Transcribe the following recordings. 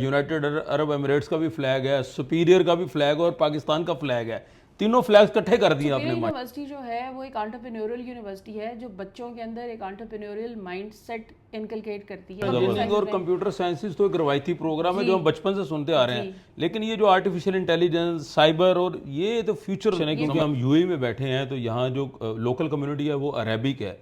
United Arab Emirates का भी flag है, सुपीरियर का भी फ्लैग है और पाकिस्तान का फ्लैग है। तीनों फ्लैग्स इकट्ठे कर दिए आपने। यूनिवर्सिटी जो है वो एक एंटरप्रेन्योरियल यूनिवर्सिटी है जो बच्चों के अंदर एक एंटरप्रेन्योरियल माइंडसेट इनकलकेट करती है। इंजीनियरिंग और कंप्यूटर साइंसेज तो एक रवायती प्रोग्राम है जो हम बचपन से सुनते आ रहे हैं, लेकिन ये जो आर्टिफिशियल इंटेलिजेंस, साइबर और ये तो फ्यूचर है, क्योंकि हम यूएई में बैठे हैं तो यहाँ जो लोकल कम्युनिटी है वो अरेबिक है।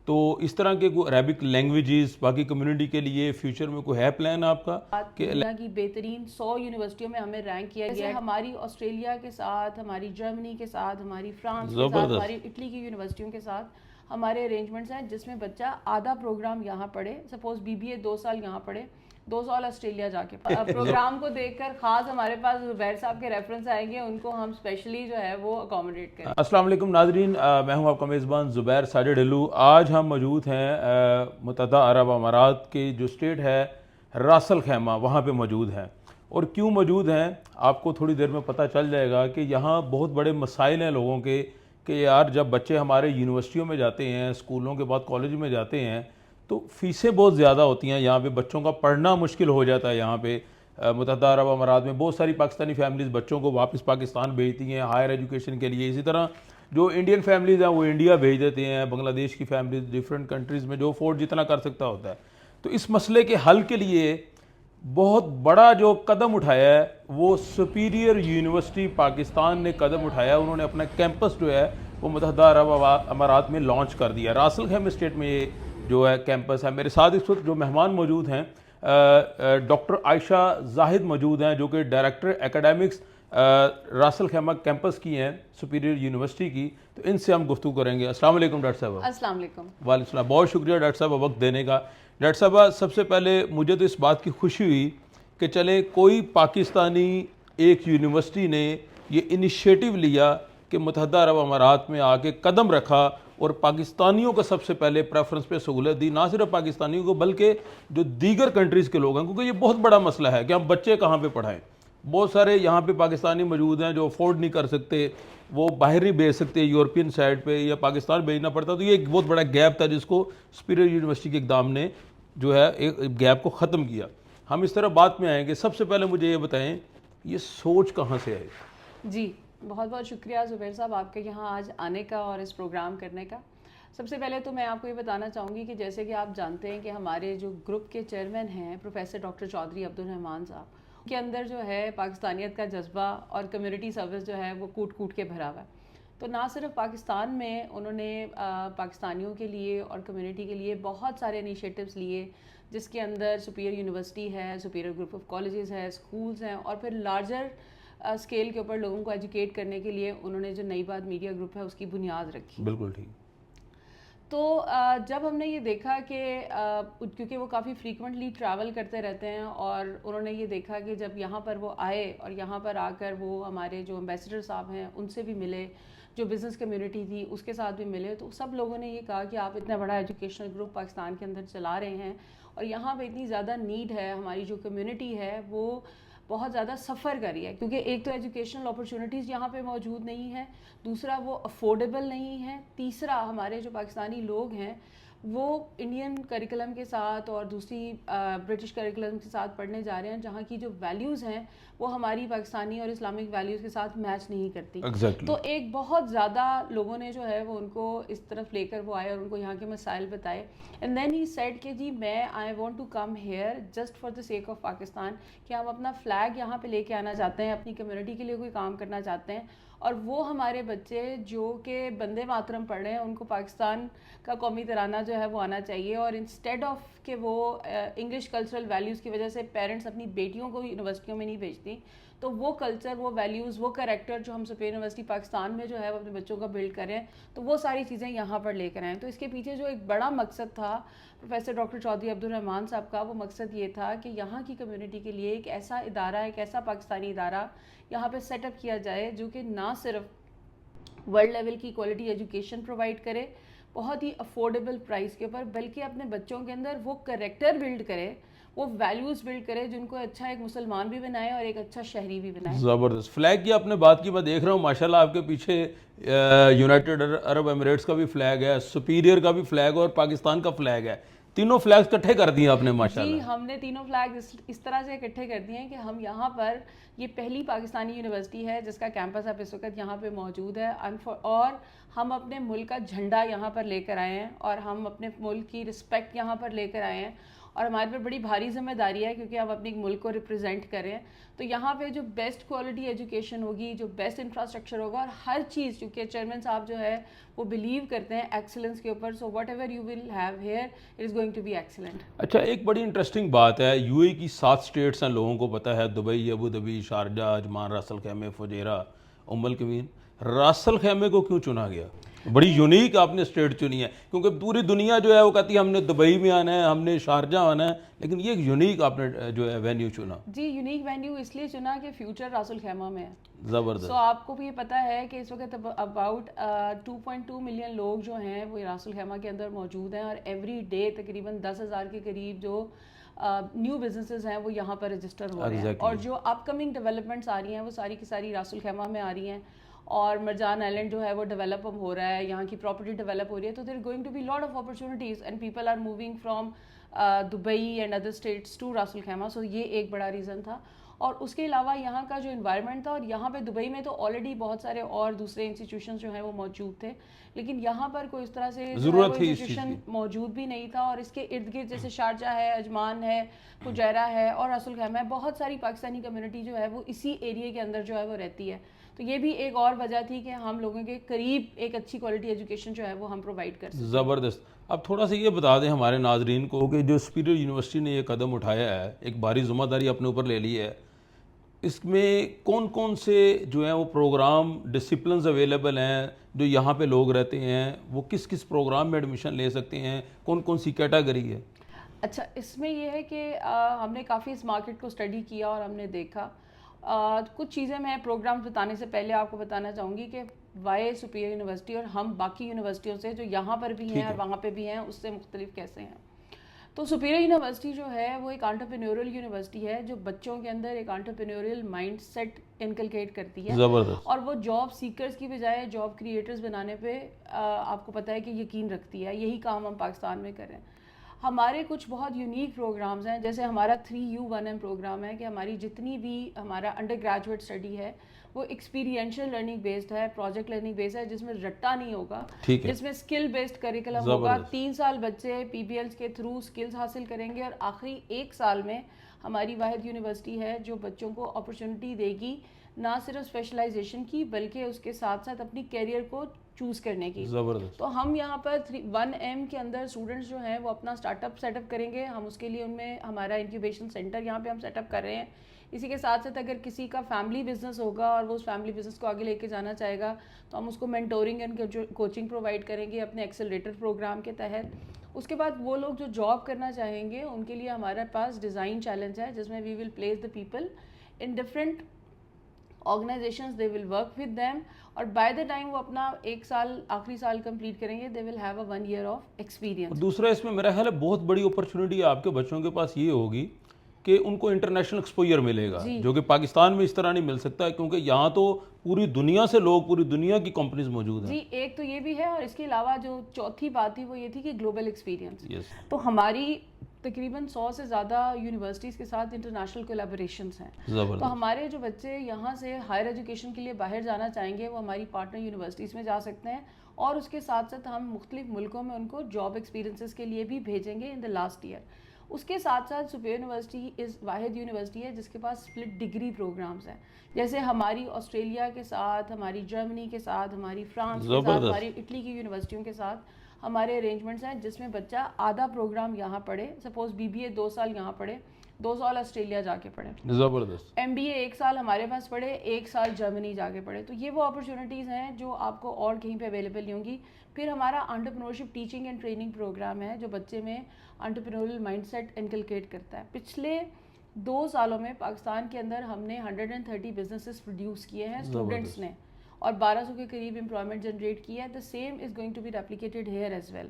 तो इस तरह के कोई अरेबिक लैंग्वेजेस बाकी कम्युनिटी के लिए फ्यूचर में कोई है प्लान आपका? दुनिया की बेहतरीन 100 यूनिवर्सिटियों में हमें रैंक किया गया है। हमारी ऑस्ट्रेलिया के साथ, हमारी जर्मनी के साथ, हमारी फ्रांस के साथ, हमारी इटली की यूनिवर्सिटियों के साथ हमारे अरेंजमेंट्स हैं जिसमें बच्चा आधा प्रोग्राम यहाँ पढ़े, सपोज बीबीए 2 साल यहाँ पढ़े, 2 साल ऑस्ट्रेलिया जाके प्रोग्राम को देखकर खास हमारे पास जुबैर साहब के रेफरेंस आएंगे, उनको हम स्पेशली जो है वो अकोमोडेट करें। अस्सलाम वालेकुम नाजरीन, मैं हूं आपका मेज़बान ज़ुबैर साजिद हिल्लू। आज हम मौजूद हैं मुत्तहदा अरब अमारात के जो स्टेट है रासल खैमा, वहाँ पे मौजूद हैं। और क्यों मौजूद हैं आपको थोड़ी देर में पता चल जाएगा कि यहाँ बहुत बड़े मसाइल हैं लोगों के कि यार जब बच्चे हमारे यूनिवर्सिटियों में जाते हैं, स्कूलों के बाद कॉलेज में जाते हैं तो फ़ीसें बहुत ज़्यादा होती हैं, यहाँ पे बच्चों का पढ़ना मुश्किल हो जाता है। यहाँ पे मुत्तहदा अरब अमारात में बहुत सारी पाकिस्तानी फैमिलीज़ बच्चों को वापस पाकिस्तान भेजती हैं हायर एजुकेशन के लिए। इसी तरह जो इंडियन फैमिलीज़ हैं वो इंडिया भेज देते हैं, बांग्लादेश की फैमिलीज़ डिफरेंट कंट्रीज़ में जो अफोर्ड जितना कर सकता होता है। तो इस मसले के हल के लिए बहुत बड़ा जो कदम उठाया है वो सुपीरियर यूनिवर्सिटी पाकिस्तान ने कदम उठाया। उन्होंने अपना कैंपस जो है वो मुत्तहदा अरब अमारात में लॉन्च कर दिया। रासल खैमा स्टेट में ये जो है कैंपस है। मेरे साथ इस वक्त जो मेहमान मौजूद हैं डॉक्टर आयशा जाहिद मौजूद हैं जो कि डायरेक्टर एकेडमिक्स रासल खैमा कैंपस की हैं, सुपीरियर यूनिवर्सिटी की। तो इनसे हम गुफ्तगू करेंगे। अस्सलाम वालेकुम डॉक्टर साहब। अस्सलाम वालेकुम। वालेकुम सलाम। बहुत शुक्रिया डॉक्टर साहब वक्त देने का। डॉक्टर साहब सबसे पहले मुझे तो इस बात की खुशी हुई कि चले कोई पाकिस्तानी एक यूनिवर्सिटी ने ये इनिशिएटिव लिया कि मुत्तहदा अरब अमारात में आके कदम रखा और पाकिस्तानियों को सबसे पहले प्रेफरेंस पे सहूलत दी, ना सिर्फ पाकिस्तानियों को बल्कि जो दीगर कंट्रीज़ के लोग हैं, क्योंकि ये बहुत बड़ा मसला है कि हम बच्चे कहाँ पे पढ़ाएं। बहुत सारे यहाँ पे पाकिस्तानी मौजूद हैं जो अफोर्ड नहीं कर सकते, वो बाहर ही भेज सकते यूरोपियन साइड पे या पाकिस्तान भेजना पड़ता। तो ये एक बहुत बड़ा गैप था जिसको सुपीरियर यूनिवर्सिटी के इक़दाम ने जो है एक गैप को ख़त्म किया। हम इस तरह बात में आएंगे। सबसे पहले मुझे ये बताएं ये सोच कहाँ से आई? जी बहुत बहुत शुक्रिया ज़ुबैर साहब आपके यहाँ आज आने का और इस प्रोग्राम करने का। सबसे पहले तो मैं आपको ये बताना चाहूँगी कि जैसे कि आप जानते हैं कि हमारे जो ग्रुप के चेयरमैन हैं प्रोफेसर डॉक्टर चौधरी अब्दुल रहमान साहब, के अंदर जो है पाकिस्तानियत का जज्बा और कम्युनिटी सर्विस जो है वो कूट कूट के भरा हुआ है। तो ना सिर्फ पाकिस्तान में उन्होंने पाकिस्तानियों के लिए और कम्युनिटी के लिए बहुत सारे इनिशिएटिव्स लिए, जिसके अंदर सुपीरियर यूनिवर्सिटी है, सुपीरियर ग्रुप ऑफ कॉलेजेस है, स्कूल्स हैं, और फिर लार्जर स्केल के ऊपर लोगों को एजुकेट करने के लिए उन्होंने जो नई बात मीडिया ग्रुप है उसकी बुनियाद रखी। बिल्कुल ठीक। तो जब हमने ये देखा कि क्योंकि वो काफ़ी फ्रीक्वेंटली ट्रैवल करते रहते हैं और उन्होंने ये देखा कि जब यहाँ पर वो आए और यहाँ पर आकर वो हमारे जो एम्बेसडर साहब हैं उनसे भी मिले, जो बिज़नेस कम्युनिटी थी उसके साथ भी मिले, तो सब लोगों ने ये कहा कि आप इतना बड़ा एजुकेशनल ग्रुप पाकिस्तान के अंदर चला रहे हैं और यहाँ पे इतनी ज़्यादा नीड है, हमारी जो कम्युनिटी है वो बहुत ज़्यादा सफ़र कर रही है, क्योंकि एक तो एजुकेशनल अपॉर्चुनिटीज़ यहाँ पे मौजूद नहीं है, दूसरा वो अफोर्डेबल नहीं है, तीसरा हमारे जो पाकिस्तानी लोग हैं वो इंडियन करिकुलम के साथ और दूसरी ब्रिटिश करिकुलम के साथ पढ़ने जा रहे हैं जहाँ की जो वैल्यूज़ हैं वो हमारी पाकिस्तानी और इस्लामिक वैल्यूज़ के साथ मैच नहीं करती। Exactly. तो एक बहुत ज़्यादा लोगों ने जो है वो उनको इस तरफ लेकर वो आए और उनको यहाँ के मसाइल बताए। एंड देन ही सेड कि जी मैं I want to come here just for the sake of Pakistan, कि हम अपना फ्लैग यहाँ पे लेके आना चाहते हैं, अपनी कम्युनिटी के लिए कोई काम करना चाहते हैं, और वो हमारे बच्चे जो कि वंदे मातरम पढ़ रहे हैं उनको पाकिस्तान का कौमी तराना जो है वो आना चाहिए। और इंस्टेड ऑफ कि वो इंग्लिश कल्चरल वैल्यूज़ की वजह से पेरेंट्स अपनी बेटियों को यूनिवर्सिटियों में नहीं भेजती, तो वो कल्चर, वो वैल्यूज़, वो कैरेक्टर जो हम सुपीरियर यूनिवर्सिटी पाकिस्तान में जो है वो अपने बच्चों का बिल्ड करें, तो वो सारी चीज़ें यहाँ पर लेकर आएँ। तो इसके पीछे जो एक बड़ा मकसद था प्रोफेसर डॉक्टर चौधरी अब्दुल रहमान साहब का, वो मकसद ये था कि यहाँ की कम्युनिटी के लिए एक ऐसा इदारा, एक ऐसा पाकिस्तानी इदारा यहाँ पे सेटअप किया जाए जो कि ना सिर्फ वर्ल्ड लेवल की क्वालिटी एजुकेशन प्रोवाइड करे बहुत ही अफोर्डेबल प्राइस के ऊपर, बल्कि अपने बच्चों के अंदर वो कैरेक्टर बिल्ड करे, वो वैल्यूज़ बिल्ड करे जिनको अच्छा एक मुसलमान भी बनाए और एक अच्छा शहरी भी बनाए। ज़बरदस्त। फ्लैग की आपने बात की, मैं देख रहा हूँ माशाल्लाह आपके पीछे यूनाइटेड अरब एमिरेट्स का भी फ्लैग है, सुपीरियर का भी फ्लैग है और पाकिस्तान का फ्लैग है। तीनों फ्लैग्स इकट्ठे कर दिए आपने जी, माशाल्लाह। हमने तीनों फ्लैग इस तरह से इकट्ठे कर दिए हैं कि हम यहाँ पर, ये पहली पाकिस्तानी यूनिवर्सिटी है जिसका कैंपस अब इस वक्त यहाँ पे मौजूद है, और हम अपने मुल्क का झंडा यहाँ पर लेकर आए हैं और हम अपने मुल्क की रिस्पेक्ट यहाँ पर लेकर आए हैं, और हमारे पर बड़ी भारी जिम्मेदारी है क्योंकि हम अपने मुल्क को रिप्रेजेंट करें। तो यहाँ पे जो बेस्ट क्वालिटी एजुकेशन होगी, जो बेस्ट इंफ्रास्ट्रक्चर होगा, और हर चीज़, क्योंकि चेयरमैन साहब जो है वो बिलीव करते हैं एक्सीलेंस के ऊपर, so whatever you will have here it is going to be excellent. अच्छा, एक बड़ी इंटरेस्टिंग बात है, यूएई की 7 स्टेट्स हैं, लोगों को पता है, Dubai, Abu Dhabi, Sharjah, Ajman, Ras al Khaimah, Fujairah, Umm al Quwain. Ras al Khaimah को क्यों चुना गया? बड़ी यूनिक आपने स्टेट चुनी है, क्योंकि पूरी दुनिया जो है वो कहती है हमने दुबई में आना है, हमने शारजा आना है, लेकिन ये एक यूनिक आपने जो है वेन्यू चुना। जी, यूनिक वेन्यू इसलिए चुना कि फ्यूचर रासुल खैमा में है। ज़बरदस्त। सो आपको भी ये पता है कि इस वक्त अबाउट 2.2 मिलियन लोग जो हैं वो रासुल खैमा के अंदर मौजूद हैं, और एवरी डे तकरीबन 10,000 के करीब जो न्यू बिजनेसेस हैं वो यहाँ पर रजिस्टर हो रहे हैं, और जो अपकमिंग डेवलपमेंट्स आ रही हैं वो सारी की सारी रासुल खैमा में आ रही हैं, और मरजान आइलैंड जो है वो डेवलप हो रहा है, यहाँ की प्रॉपर्टी डेवलप हो रही है, तो there going to be lot of opportunities and people are moving from Dubai and other states to Ras al Khaimah. So ये एक बड़ा रीज़न था, और उसके अलावा यहाँ का जो इन्वायरमेंट था, और यहाँ पे दुबई में तो ऑलरेडी बहुत सारे और दूसरे इंस्टीट्यूशन जो हैं वो मौजूद थे, लेकिन यहाँ पर कोई इस तरह से ज़रूरत थी इस चीज़ इंस्टीट्यूशन की। मौजूद भी नहीं था, और इसके इर्द गिर्द जैसे शारजा है, अजमान है, फुजैरा है और रासुल खैमा है, बहुत सारी पाकिस्तानी कम्युनिटी जो है वो इसी एरिया के अंदर जो है वो रहती है। तो ये भी एक और वजह थी कि हम लोगों के करीब एक अच्छी क्वालिटी एजुकेशन जो है वो हम प्रोवाइड कर सकें। ज़बरदस्त। अब थोड़ा सा ये बता दें हमारे नाजरीन को कि जो सुपीरियर यूनिवर्सिटी ने ये कदम उठाया है, एक भारी जिम्मेदारी अपने ऊपर ले ली है, इसमें कौन कौन से जो हैं वो प्रोग्राम डिसिप्लिन्स अवेलेबल हैं, जो यहाँ पे लोग रहते हैं वो किस किस प्रोग्राम में एडमिशन ले सकते हैं, कौन कौन सी कैटेगरी है? अच्छा, इसमें यह है कि हमने काफ़ी इस मार्केट को स्टडी किया और हमने देखा, कुछ चीज़ें मैं प्रोग्राम बताने से पहले आपको बताना चाहूँगी कि वाई सुपीरियर यूनिवर्सिटी और हम बाकी यूनिवर्सिटियों से जो यहाँ पर भी हैं और वहाँ पे भी हैं उससे मुख्तलिफ कैसे हैं। तो सुपीरियर यूनिवर्सिटी जो है वो एक एंटरप्रेन्योरियल यूनिवर्सिटी है जो बच्चों के अंदर एक एंटरप्रेन्योरियल माइंडसेट इनकलकेट करती है, ज़बरदस्त। और वो जॉब सीकर्स की बजाय जॉब क्रिएटर्स बनाने पे आपको पता है कि यकीन रखती है। यही काम हम पाकिस्तान में कर रहे हैं। हमारे कुछ बहुत यूनिक प्रोग्राम्स हैं, जैसे हमारा 3U1M प्रोग्राम है कि हमारी जितनी भी हमारा अंडर ग्रेजुएट स्टडी है वो एक्सपीरियंशियल लर्निंग बेस्ड है, प्रोजेक्ट लर्निंग बेस्ड है, जिसमें रट्टा नहीं होगा, ठीक है। जिसमें स्किल बेस्ड करिकुलम होगा। 3 साल बच्चे PBLs के थ्रू स्किल्स हासिल करेंगे, और आखिरी 1 साल में हमारी वाहिद यूनिवर्सिटी है जो बच्चों को अपॉर्चुनिटी देगी ना सिर्फ स्पेशलाइजेशन की बल्कि उसके साथ साथ अपनी कैरियर को चूज़ करने की। ज़बरदस्त। तो हम यहाँ पर 1M के अंदर स्टूडेंट्स जो हैं वो अपना स्टार्टअप सेटअप करेंगे। हम उसके लिए उनमें हमारा इंक्यूबेशन सेंटर यहाँ पे हम सेटअप कर रहे हैं। इसी के साथ साथ अगर किसी का फैमिली बिजनेस होगा और वो उस फैमिली बिजनेस को आगे लेके जाना चाहेगा तो हम उसको मेंटोरिंग एंड कोचिंग प्रोवाइड करेंगे अपने एक्सेलरेटर प्रोग्राम के तहत। उसके बाद वो लोग जो जॉब करना चाहेंगे उनके लिए हमारे पास डिज़ाइन चैलेंज है जिसमें we will place the people in different organisations, they will work with them, और बाय द टाइम वो अपना 1 साल आखिरी साल कंप्लीट करेंगे they will have a 1 year of experience. और दूसरा इसमें मेरा ख्याल है बहुत बड़ी अपॉर्चुनिटी आपके बच्चों के पास ये होगी कि उनको इंटरनेशनल एक्सपोजर मिलेगा, जो कि पाकिस्तान में इस तरह नहीं मिल सकता, क्योंकि यहाँ तो पूरी दुनिया से लोग, पूरी दुनिया की कंपनीज मौजूद हैं। जी, एक तो ये भी है, और इसके अलावा जो चौथी बात थी वो ये थी कि ग्लोबल एक्सपीरियंस। यस। तो हमारी तकरीबन 100 से ज़्यादा यूनिवर्सिटीज़ के साथ इंटरनेशनल कोलैबोरेशंस हैं। तो हमारे जो बच्चे यहाँ से हायर एजुकेशन के लिए बाहर जाना चाहेंगे वो हमारी पार्टनर यूनिवर्सिटीज़ में जा सकते हैं, और उसके साथ साथ हम मुख्तलिफ मुल्कों में उनको जॉब एक्सपीरियंसेस के लिए भी भेजेंगे इन द लास्ट ईयर। उसके साथ साथ सुपीरियर यूनिवर्सिटी इस वाहिद यूनिवर्सिटी है जिसके पास स्प्लिट डिग्री प्रोग्राम्स हैं, जैसे हमारी ऑस्ट्रेलिया के साथ, हमारी जर्मनी के साथ, हमारी फ्रांस के साथ, हमारी इटली की यूनिवर्सिटियों के साथ हमारे अरेंजमेंट्स हैं जिसमें बच्चा आधा प्रोग्राम यहाँ पढ़े, सपोज BBA 2 साल यहाँ पढ़े, 2 साल ऑस्ट्रेलिया जाके पढ़े, ज़बरदस्त। MBA 1 साल हमारे पास पढ़े, 1 साल जर्मनी जाके पढ़े। तो ये वो अपॉर्चुनिटीज़ हैं जो आपको और कहीं पे अवेलेबल नहीं होंगी। फिर हमारा entrepreneurship teaching and training programme है जो बच्चे में एंटरप्रेन्योरियल माइंडसेट इनकलकेट करता है। पिछले 2 सालों में पाकिस्तान के अंदर हमने 130 बिजनेसेस प्रोड्यूस किए हैं स्टूडेंट्स ने, और 1200 के करीब एम्प्लॉयमेंट जनरेट किया है। The same is going to be replicated here as well.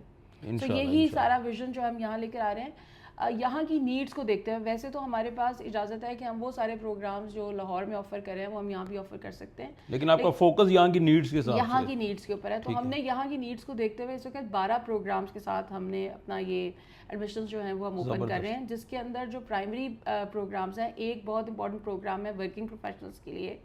तो यही सारा विजन जो हम यहाँ लेकर आ रहे हैं। यहाँ की नीड्स को देखते हैं। वैसे तो हमारे पास इजाज़त है कि हम वो सारे प्रोग्राम्स जो लाहौर में ऑफ़र कर रहे हैं वो हम यहाँ भी ऑफ़र कर सकते हैं, लेकिन आपका फोकस यहाँ की नीड्स के साथ यहाँ की नीड्स के ऊपर है। तो ठीक है। हमने यहाँ की नीड्स को देखते हुए इस वक्त 12 प्रोग्राम्स के साथ हमने अपना ये एडमिशन जो है वो हम ओपन कर रहे हैं, जिसके अंदर जो प्राइमरी प्रोग्राम्स हैं, एक बहुत इंपॉर्टेंट प्रोग्राम है वर्किंग प्रोफेशनल्स के लिए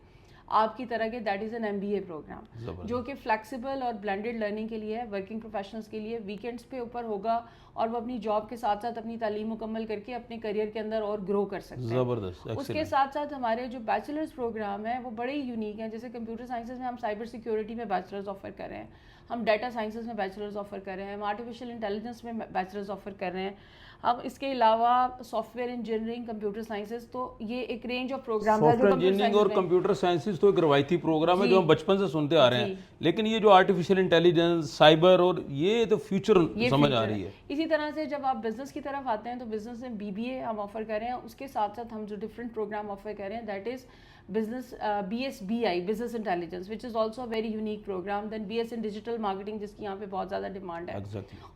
आपकी तरह के, that is an MBA programme जो कि फ्लेक्सिबल और ब्लेंडेड लर्निंग के लिए है, वर्किंग प्रोफेशनल्स के लिए। वीकेंड्स पे ऊपर होगा और वो अपनी जॉब के साथ साथ अपनी तालीम मुकम्मल करके अपने करियर के अंदर और ग्रो कर सकते हैं। ज़बरदस्त। उसके साथ साथ हमारे जो बैचलर्स प्रोग्राम है वो बड़े ही यूनिक हैं। जैसे कंप्यूटर साइंसेज में हम साइबर सिक्योरिटी में बैचलर्स ऑफर कर रहे हैं, हम डाटा साइंसेज में बैचलर्स ऑफर कर रहे हैं, हम आर्टिफिशियल इंटेलिजेंस में बैचलर्स ऑफर कर रहे हैं, हम इसके अलावा सॉफ्टवेयर इंजीनियरिंग, कंप्यूटर साइंसेज, तो ये एक रेंज ऑफ प्रोग्राम है। सॉफ्टवेयर इंजीनियरिंग और कंप्यूटर साइंसेज तो एक रवायती प्रोग्राम है जो हम बचपन से सुनते आ रहे हैं, लेकिन ये जो आर्टिफिशियल इंटेलिजेंस, साइबर और ये तो फ्यूचर समझ आ रही है। इसी तरह से जब आप बिजनेस की तरफ आते हैं तो बिजनेस में BBA हम ऑफर कर रहे हैं, उसके साथ साथ हम जो डिफरेंट प्रोग्राम ऑफर कर रहे हैं that is business BSBI, business intelligence, which is also very unique programme. Then BS in digital marketing, जिसकी यहाँ पे बहुत ज़्यादा डिमांड है।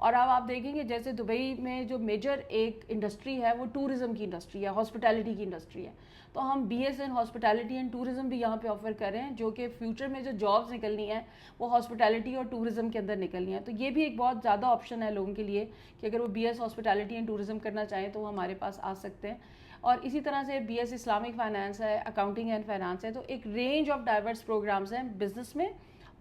और अब आप देखेंगे जैसे दुबई में जो मेजर एक इंडस्ट्री है वो टूरिज्म की इंडस्ट्री है, हॉस्पिटैलिटी की इंडस्ट्री है, तो हम BS in hospitality and tourism भी यहाँ पे ऑफर कर रहे हैं, जो कि फ्यूचर में जो जॉब्स निकलनी है वो हॉस्पिटैलिटी और टूरिज्म के अंदर निकलनी है। तो ये भी एक बहुत ज़्यादा ऑप्शन है लोगों के लिए कि अगर वो BS हॉस्पिटैलिटी एंड टूरिज्म करना चाहें तो वो हमारे पास आ सकते हैं। और इसी तरह से BS इस्लामिक फाइनेंस है, अकाउंटिंग एंड फाइनेंस है। तो एक रेंज ऑफ डाइवर्स प्रोग्राम्स हैं बिजनेस में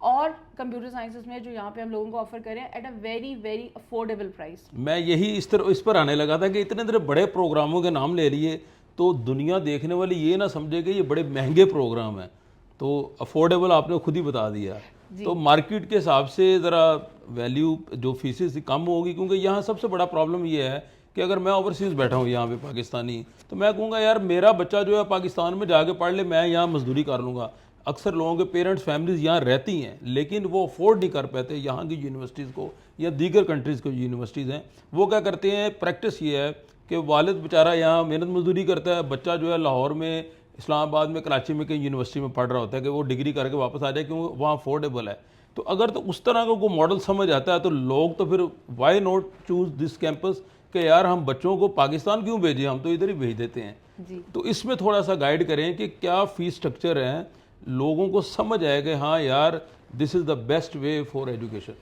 और कंप्यूटर साइंसेस में जो यहाँ पे हम लोगों को ऑफर करें at a very very affordable price. मैं यही इस पर आने लगा था कि इतने बड़े प्रोग्रामों के नाम ले लिए तो दुनिया देखने वाली ये ना समझे कि ये बड़े महंगे प्रोग्राम हैं, तो अफोर्डेबल आपने खुद ही बता दिया। तो मार्केट के हिसाब से ज़रा वैल्यू जो फीसेस कम होगी, क्योंकि यहाँ सबसे बड़ा प्रॉब्लम ये है कि अगर मैं ओवरसीज़ बैठा हूँ यहाँ पे पाकिस्तानी, तो मैं कहूँगा यार मेरा बच्चा जो है पाकिस्तान में जाके पढ़ ले, मैं यहाँ मजदूरी कर लूँगा। अक्सर लोगों के पेरेंट्स फैमिलीज यहाँ रहती हैं लेकिन वो अफोर्ड नहीं कर पाते यहाँ की यूनिवर्सिटीज़ को या दीगर कंट्रीज़ की यूनिवर्सिटीज़ हैं। वो क्या करते हैं, प्रैक्टिस ये है कि वालिद बेचारा यहाँ मेहनत मजदूरी करता है, बच्चा जो है लाहौर में, इस्लामाबाद में, कराची में कहीं यूनिवर्सिटी में पढ़ रहा होता है कि वो डिग्री करके वापस आ जाए क्योंकि वहाँ अफोर्डेबल है। तो अगर तो उस तरह का कोई मॉडल समझ आता है तो लोग तो फिर why not choose this campus कि यार हम बच्चों को पाकिस्तान क्यों भेजें, हम तो इधर ही भेज देते हैं जी। तो इसमें थोड़ा सा गाइड करें कि क्या फ़ीस स्ट्रक्चर है, लोगों को समझ आए कि हाँ यार this is the best way for education.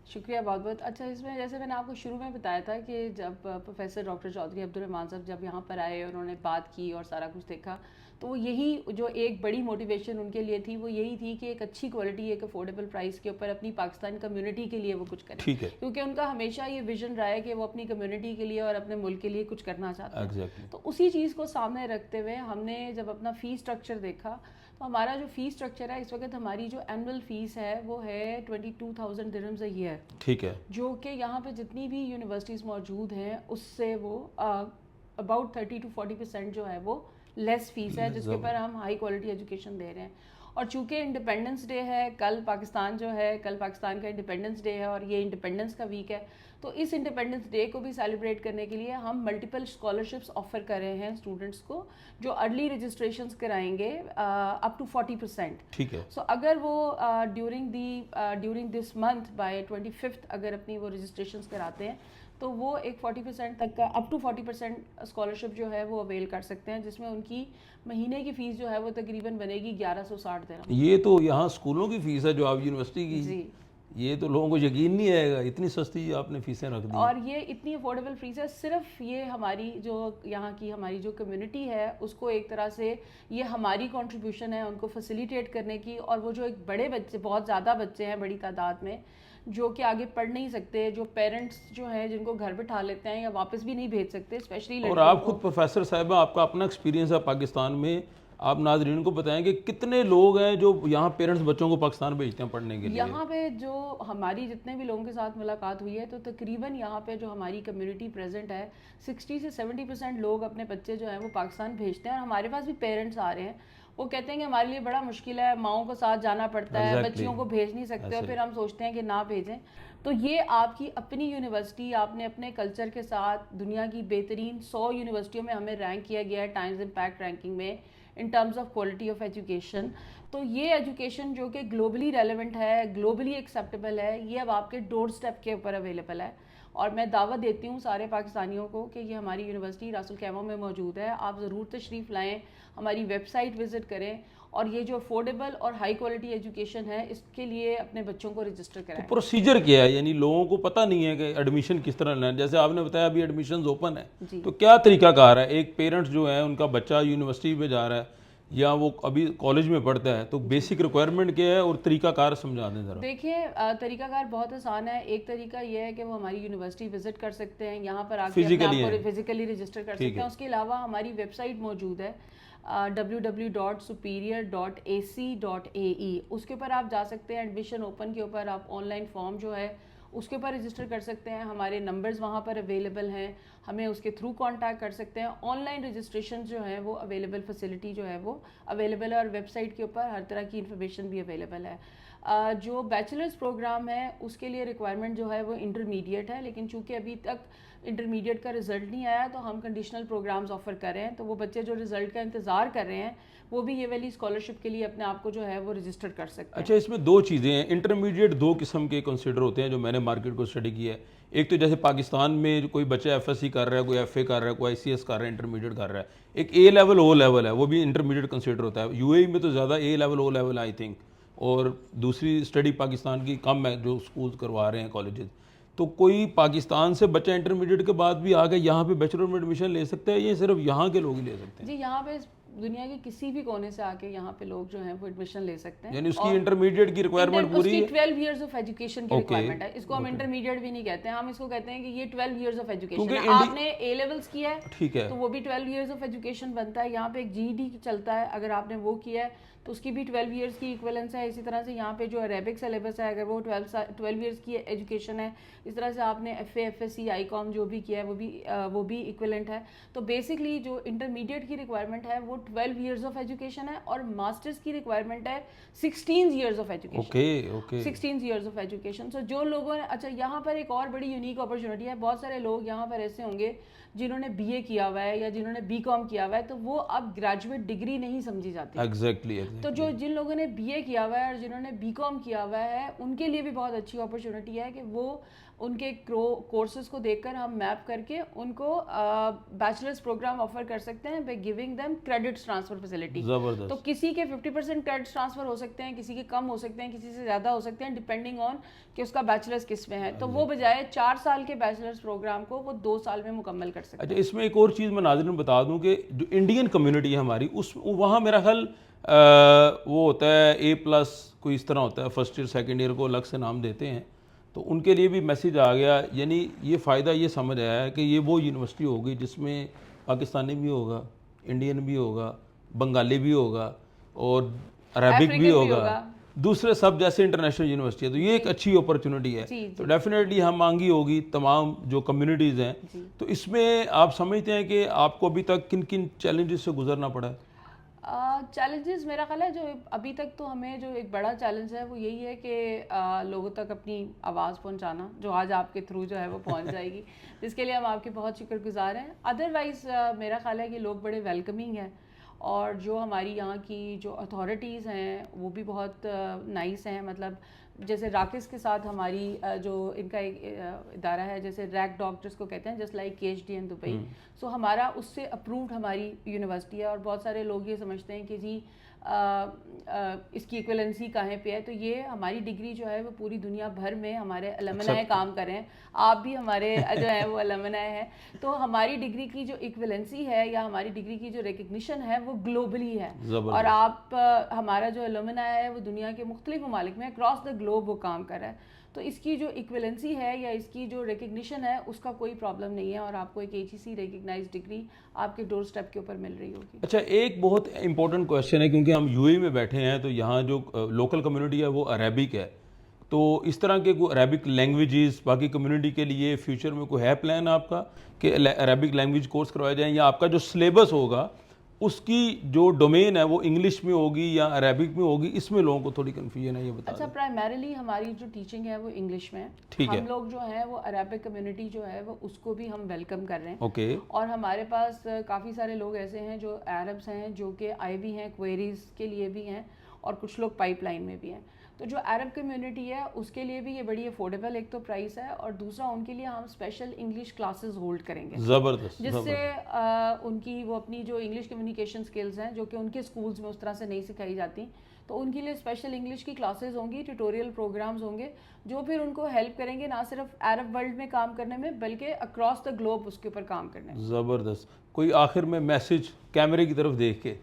शुक्रिया बहुत बहुत। अच्छा, इसमें जैसे मैंने आपको शुरू में बताया था कि जब प्रोफेसर डॉक्टर चौधरी अब्दुर्रहमान साहब जब यहाँ पर आए और उन्होंने बात की और सारा कुछ देखा, तो यही जो एक बड़ी मोटिवेशन उनके लिए थी वो यही थी कि एक अच्छी क्वालिटी, एक अफोर्डेबल प्राइस के ऊपर अपनी पाकिस्तानी कम्युनिटी के लिए वो कुछ करें। ठीक है, क्योंकि उनका हमेशा ये विजन रहा है कि वो अपनी कम्युनिटी के लिए और अपने मुल्क के लिए कुछ करना चाहते हैं। exactly. तो उसी चीज़ को सामने रखते हुए हमने जब अपना फ़ीस स्ट्रक्चर देखा तो हमारा जो फ़ीस स्ट्रक्चर है इस वक्त, हमारी जो एनुअल फ़ीस है वो है 22,000 दिरहम्स अ ईयर। ठीक है, जो कि यहाँ पे जितनी भी यूनिवर्सिटीज़ मौजूद हैं उससे वो अबाउट 30 to 40% जो है वो लेस फीस है, जिसके ऊपर हम हाई क्वालिटी एजुकेशन दे रहे हैं। और चूँकि इंडिपेंडेंस डे है कल, पाकिस्तान जो है कल पाकिस्तान का इंडिपेंडेंस डे है और ये इंडिपेंडेंस का वीक है, तो इस इंडिपेंडेंस डे को भी सेलिब्रेट करने के लिए हम मल्टीपल स्कॉलरशिप्स ऑफर कर रहे हैं स्टूडेंट्स को, जो अर्ली रजिस्ट्रेशंस कराएंगे अप टू 40%। ठीक है। सो अगर वो during this month by 25th अगर अपनी वो रजिस्ट्रेशंस कराते हैं तो वो एक 40% तक का, अप टू 40% स्कॉलरशिप जो है वो अवेल कर सकते हैं, जिसमें उनकी महीने की फ़ीस जो है वो तकरीबन बनेगी 1160 दिरहम। ये तो यहाँ स्कूलों की फ़ीस है जो आप यूनिवर्सिटी की जी। ये तो लोगों को यकीन नहीं आएगा, इतनी सस्ती आपने फीसें रख दी। और ये इतनी अफोर्डेबल फीस है, सिर्फ ये हमारी जो यहाँ की हमारी जो कम्युनिटी है उसको एक तरह से ये हमारी कंट्रीब्यूशन है उनको फैसिलिटेट करने की। और वो जो एक बड़े बच्चे, बहुत ज़्यादा बच्चे हैं बड़ी तादाद में, जो कि आगे पढ़ नहीं सकते, जो पेरेंट्स जो हैं जिनको घर बिठा लेते हैं या वापस भी नहीं भेज सकते, स्पेशली। और आप खुद प्रोफेसर साहब, आपका अपना एक्सपीरियंस है पाकिस्तान में, आप नाज़रीन को बताएं कि कितने लोग हैं जो यहाँ पेरेंट्स बच्चों को पाकिस्तान भेजते हैं पढ़ने के लिए। यहाँ पे जो हमारी जितने भी लोगों के साथ मुलाकात हुई है तो तकरीबन यहाँ पे जो हमारी कम्युनिटी प्रेजेंट है 60 से 70% लोग अपने बच्चे जो हैं वो पाकिस्तान भेजते हैं। और हमारे पास भी पेरेंट्स आ रहे हैं, वो कहते हैं कि हमारे लिए बड़ा मुश्किल है, माओं को साथ जाना पड़ता है, बच्चियों को भेज नहीं सकते, और फिर हम सोचते हैं कि ना भेजें। तो ये आपकी अपनी यूनिवर्सिटी, आपने अपने कल्चर के साथ दुनिया की बेहतरीन 100 यूनिवर्सिटियों में हमें रैंक किया गया है टाइम्स इम्पैक्ट रैंकिंग में in terms of quality of education. तो ये एजुकेशन जो कि ग्लोबली रेलेवेंट है, ग्लोबली एक्सेप्टेबल है, ये अब आपके डोर स्टेप के ऊपर अवेलेबल है। और मैं दावत देती हूँ सारे पाकिस्तानियों को कि ये हमारी यूनिवर्सिटी रासुल खैमा में मौजूद है, आप ज़रूर तशरीफ़ लाएँ, हमारी वेबसाइट विज़िट करें और ये जो अफोर्डेबल और हाई क्वालिटी एजुकेशन है इसके लिए अपने बच्चों को रजिस्टर कराएं। प्रोसीजर क्या है, यानी लोगों को पता नहीं है कि एडमिशन किस तरह लेना है। जैसे आपने बताया अभी एडमिशन ओपन है, तो क्या तरीकाकार है? एक पेरेंट्स जो है उनका बच्चा यूनिवर्सिटी में जा रहा है या वो अभी कॉलेज में पढ़ता है, तो बेसिक रिक्वायरमेंट क्या है और तरीकाकार समझा दें ज़रा। देखिए तरीकाकार बहुत आसान है। एक तरीका ये है कि वो हमारी यूनिवर्सिटी विजिट कर सकते हैं, यहाँ पर आके अपने आप को फिजिकली रजिस्टर कर सकते हैं। उसके अलावा हमारी वेबसाइट मौजूद है www.superior.ac.ae, उसके ऊपर आप जा सकते हैं। एडमिशन ओपन के ऊपर आप ऑनलाइन फॉर्म जो है उसके ऊपर रजिस्टर कर सकते हैं। हमारे नंबर्स वहाँ पर अवेलेबल हैं, हमें उसके थ्रू कांटेक्ट कर सकते हैं। ऑनलाइन रजिस्ट्रेशन जो है वो अवेलेबल, फैसिलिटी जो है वो अवेलेबल है और वेबसाइट के ऊपर हर तरह की इन्फॉर्मेशन भी अवेलेबल है। जो बैचलर्स प्रोग्राम है उसके लिए रिक्वायरमेंट जो है वो इंटरमीडिएट है, लेकिन चूंकि अभी तक इंटरमीडिएट का रिजल्ट नहीं आया तो हम कंडीशनल प्रोग्राम्स ऑफर कर रहे हैं। तो वो बच्चे जो रिजल्ट का इंतज़ार कर रहे हैं वो भी ये वाली स्कॉलरशिप के लिए अपने आप को जो है वो रजिस्टर कर सकते हैं। अच्छा, इसमें दो चीज़ें हैं। इंटरमीडिएट दो किस्म के कंसिडर होते हैं जो मैंने मार्केट को स्टडी किया है। एक तो जैसे पाकिस्तान में कोई बच्चा एफएससी कर रहा है, कोई एफए कर रहा है, कोई आईसीएस कर रहा है, इंटरमीडिएट कर रहा है। एक ए लेवल ओ लेवल है, वो भी इंटरमीडिएट कंसिडर होता है। यूएई में तो ज़्यादा A level O level I think, और दूसरी स्टडी पाकिस्तान की कम है जो स्कूल करवा रहे हैं, कॉलेजेस। तो कोई पाकिस्तान से बच्चा इंटरमीडिएट के बाद भी आके यहाँ पे बैचलर में एडमिशन ले सकता है, ये सिर्फ यहाँ के लोग ही ले सकते हैं? जी, यहाँ पे दुनिया के किसी भी कोने से आके यहाँ पे लोग जो हैं वो एडमिशन ले सकते हैं। यानी उसकी इंटरमीडिएट की रिक्वायरमेंट पूरी है? 12 इयर्स ऑफ एजुकेशन की रिक्वायरमेंट है। इसको हम इंटरमीडिएट भी नहीं कहते हैं, हम इसको कहते हैं कि ये 12 इयर्स ऑफ एजुकेशन है। आपने ए लेवल्स किया है, ठीक है, तो वो भी 12 इयर्स ऑफ एजुकेशन बनता है। यहाँ पे एक जीईडी चलता है, अगर आपने वो किया है तो उसकी भी 12 इयर्स की इक्विवेलेंस है। इसी तरह से यहाँ पे जो अरेबिक सिलेबस है, अगर वो 12 इयर्स की एजुकेशन है, इस तरह से आपने एफए, एफएससी, आईकॉम जो भी किया है वो भी इक्विवेलेंट है। तो बेसिकली जो इंटरमीडिएट की रिक्वायरमेंट है वो 12 इयर्स ऑफ एजुकेशन है और मास्टर्स की रिक्वायरमेंट है 16 years of education. Okay 16 years of education. So जो लोगों ने, अच्छा यहाँ पर एक और बड़ी यूनिक अपॉर्चुनिटी है। बहुत सारे लोग यहाँ पर ऐसे होंगे जिन्होंने बीए किया हुआ है या जिन्होंने बीकॉम किया हुआ है, तो वो अब ग्रेजुएट डिग्री नहीं समझी जाती। एग्जैक्टली। तो जो जिन लोगों ने बीए किया हुआ है और जिन्होंने बीकॉम किया हुआ है उनके लिए भी बहुत अच्छी अपॉर्चुनिटी है कि वो उनके कोर्सेज को देखकर हम मैप करके उनको बैचलर्स प्रोग्राम ऑफर कर सकते हैं by giving them credits transfer facility. तो किसी के 50% क्रेडिट्स ट्रांसफर हो सकते हैं, किसी के कम हो सकते हैं, किसी से ज़्यादा हो सकते हैं, डिपेंडिंग ऑन कि उसका बैचलर्स किस में है। तो वो बजाय 4 साल के बैचलर्स प्रोग्राम को वो 2 साल में मुकम्मल कर सकते हैं। अच्छा, इसमें एक और चीज़ मैं नाज़रीन बता दूं कि जो इंडियन कम्युनिटी है हमारी, उस वहाँ मेरा ख्याल वो होता है A+, कोई इस तरह होता है, फर्स्ट ईयर सेकेंड ईयर को अलग से नाम देते हैं, तो उनके लिए भी मैसेज आ गया। यानी ये फ़ायदा ये समझ आया है कि ये वो यूनिवर्सिटी होगी जिसमें पाकिस्तानी भी होगा, इंडियन भी होगा, बंगाली भी होगा और अरबिक भी होगा, दूसरे सब जैसे इंटरनेशनल यूनिवर्सिटी है। तो ये एक अच्छी अपॉर्चुनिटी है। तो डेफिनेटली हम मांगी होगी तमाम जो कम्युनिटीज़ हैं। तो इसमें आप समझते हैं कि आपको अभी तक किन किन चैलेंजेस से गुजरना पड़ा है? चैलेंजेस मेरा ख्याल है जो अभी तक तो हमें जो एक बड़ा चैलेंज है वो यही है कि लोगों तक अपनी आवाज़ पहुंचाना, जो आज आपके थ्रू जो है वो पहुंच जाएगी, जिसके लिए हम आपके बहुत शुक्रगुजार हैं। अदरवाइज़ मेरा ख्याल है कि लोग बड़े वेलकमिंग हैं और जो हमारी यहाँ की जो अथॉरिटीज़ हैं वो भी बहुत नाइस हैं। मतलब जैसे राकेश के साथ हमारी जो इनका एक इदारा है, जैसे रैक डॉक्टर्स को कहते हैं, जस्ट लाइक KHDN दुबई। सो हमारा उससे अप्रूव्ड हमारी यूनिवर्सिटी है और बहुत सारे लोग ये समझते हैं कि जी इसकी इक्वलेंसी कहाँ पे है। तो ये हमारी डिग्री जो है वो पूरी दुनिया भर में हमारे अलमनाए काम कर रहे हैं, आप भी हमारे जो है वो अलमनाए हैं। तो हमारी डिग्री की जो इक्वलेंसी है या हमारी डिग्री की जो रिकग्निशन है वो ग्लोबली है और आप हमारा जो अलमनाए है वो दुनिया के मुख्तलिफ ममालिक में अक्रॉस द ग्लोब वो काम कर रहा है। तो इसकी जो इक्वलेंसी है या इसकी जो रिकग्निशन है उसका कोई प्रॉब्लम नहीं है और आपको एक HEC रिकग्नाइज डिग्री आपके डोर स्टेप के ऊपर मिल रही होगी। अच्छा, एक बहुत इंपॉर्टेंट क्वेश्चन है, क्योंकि हम यूएई में बैठे हैं तो यहाँ जो लोकल कम्युनिटी है वो अरेबिक है, तो इस तरह के कोई अरेबिक लैंग्वेजेस बाकी कम्युनिटी के लिए फ्यूचर में कोई है प्लान आपका कि अरेबिक लैंग्वेज कोर्स करवाए जाएँ, या आपका जो सिलेबस होगा उसकी जो डोमेन है वो इंग्लिश में होगी या अरेबिक में होगी? इसमें लोगों को थोड़ी कन्फ्यूजन है, ये बता। अच्छा, प्राइमरीली हमारी जो टीचिंग है वो इंग्लिश में है। हम लोग जो है वो अरेबिक कम्युनिटी जो है वो उसको भी हम वेलकम कर रहे हैं। ओके। और हमारे पास काफ़ी सारे लोग ऐसे हैं जो अरब्स हैं, जो कि आए भी हैं, क्वेरीज के लिए भी हैं और कुछ लोग पाइपलाइन में भी हैं। तो जो अरब कम्युनिटी है उसके लिए भी ये बड़ी अफोर्डेबल एक तो प्राइस है, और दूसरा उनके लिए हम स्पेशल इंग्लिश क्लासेस होल्ड करेंगे ज़बरदस्त। जिससे उनकी वो अपनी जो इंग्लिश कम्युनिकेशन स्किल्स हैं जो कि उनके स्कूल्स में उस तरह से नहीं सिखाई जाती, तो उनके लिए स्पेशल इंग्लिश की क्लासेस होंगी, ट्यूटोरियल प्रोग्राम्स होंगे जो फिर उनको हेल्प करेंगे ना सिर्फ अरब वर्ल्ड में काम करने में बल्कि अक्रॉस द ग्लोब उसके ऊपर काम करने में। ज़बरदस्त। कोई आखिर में मैसेज कैमरे की तरफ देख के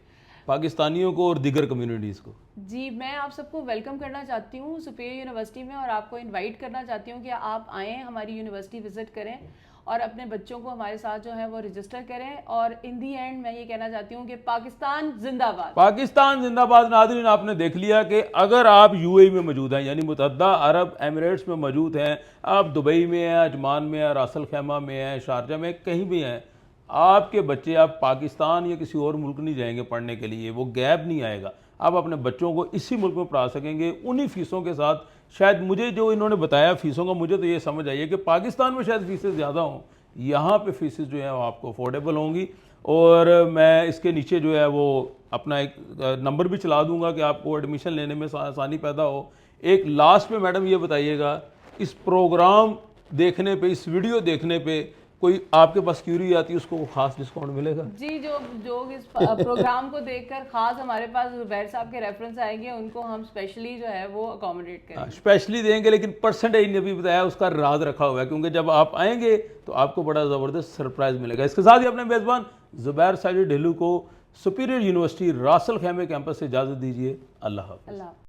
पाकिस्तानियों को और दीगर कम्युनिटीज़ को? जी, मैं आप सबको वेलकम करना चाहती हूँ सुपीरियर यूनिवर्सिटी में, और आपको इनवाइट करना चाहती हूँ कि आप आएँ, हमारी यूनिवर्सिटी विजिट करें और अपने बच्चों को हमारे साथ जो है वो रजिस्टर करें। और इन दी एंड मैं ये कहना चाहती हूँ कि पाकिस्तान जिंदाबाद। पाकिस्तान जिंदाबाद। नाज़रीन, आपने देख लिया कि अगर आप यूएई में मौजूद हैं, यानी मुतहद्दा अरब एमिरेट्स में मौजूद हैं, आप दुबई में हैं, अजमान में हैं, रासल खैमा में हैं, शारजा में, कहीं भी हैं, आपके बच्चे आप पाकिस्तान या किसी और मुल्क नहीं जाएंगे पढ़ने के लिए, वो गैप नहीं आएगा। आप अपने बच्चों को इसी मुल्क में पढ़ा सकेंगे उन्हीं फीसों के साथ। शायद मुझे जो इन्होंने बताया फीसों का, मुझे तो ये समझ आई है कि पाकिस्तान में शायद फीसें ज़्यादा हों, यहाँ पे फीसें जो हैं वो आपको अफोर्डेबल होंगी। और मैं इसके नीचे जो है वो अपना एक नंबर भी चला दूंगा कि आपको एडमिशन लेने में आसानी पैदा हो। एक लास्ट में मैडम ये बताइएगा, इस प्रोग्राम देखने पे, इस वीडियो देखने पे कोई आपके पास क्यूरी आती है, उसको खास डिस्काउंट मिलेगा? जी, जो इस प्रोग्राम को देखकर खास हमारे पास जुबैर साहब के रेफरेंस आएंगे उनको हम स्पेशली जो है वो अकोमोडेट करेंगे। स्पेशली देंगे, लेकिन परसेंटेज ने भी बताया उसका राज रखा हुआ है, क्योंकि जब आप आएंगे तो आपको बड़ा ज़बरदस्त सरप्राइज मिलेगा। इसके साथ ही अपने मेज़बान ज़ुबैर साजिद ढिल्लू को सुपीरियर यूनिवर्सिटी रासल खैमे कैंपस से इजाज़त दीजिए। अल्लाह हाफ़िज़।